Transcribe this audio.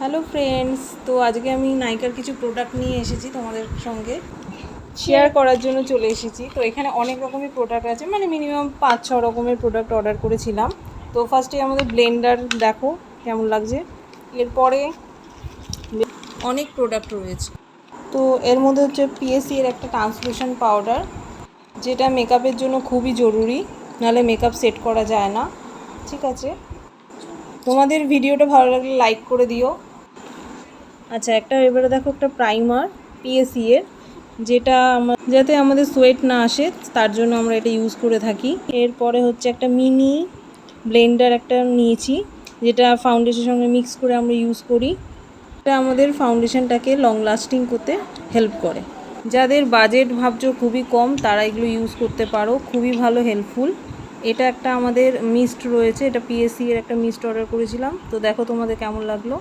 Hello friends, তো আজকে আমি নাইকার কিছু প্রোডাক্ট নিয়ে এসেছি তোমাদের সঙ্গে শেয়ার করার জন্য চলে এসেছি। তো এখানে অনেক রকমের প্রোডাক্ট আছে, মানে মিনিমাম 5-6 রকমের প্রোডাক্ট অর্ডার করেছিলাম। তো ফার্স্টে আমাদের ব্লেন্ডার দেখো কেমন লাগছে। এরপরে অনেক প্রোডাক্ট রয়েছে। তো এর মধ্যে হচ্ছে পিএসসি এর একটা ট্রান্সলুশন পাউডার, যেটা মেকআপের জন্য খুবই জরুরি, নাহলে মেকআপ সেট করা যায় না। ঠিক আছে, তোমাদের ভিডিওটা ভালো লাগলে লাইক করে দিও। আচ্ছা, এবারে দেখো একটা প্রাইমার পিএসসি এর, যেটা যাতে আমাদের সোয়েট না আসে তার জন্য আমরা এটা ইউজ করে থাকি। এরপরে হচ্ছে একটা মিনি ব্লেন্ডার একটা নিয়েছি, যেটা ফাউন্ডেশনের সঙ্গে মিক্স করে আমরা ইউজ করি। এটা আমাদের ফাউন্ডেশনটাকে লং লাস্টিং করতে হেল্প করে। যাদের বাজেট ভাবছো খুবই কম, তারা এগুলো ইউজ করতে পারো, খুবই ভালো হেল্পফুল। এটা একটা আমাদের মিস্ট রয়েছে, এটা পিএসসি এর একটা মিস্ট অর্ডার করেছিলাম। তো দেখো তোমাদের কেমন লাগলো।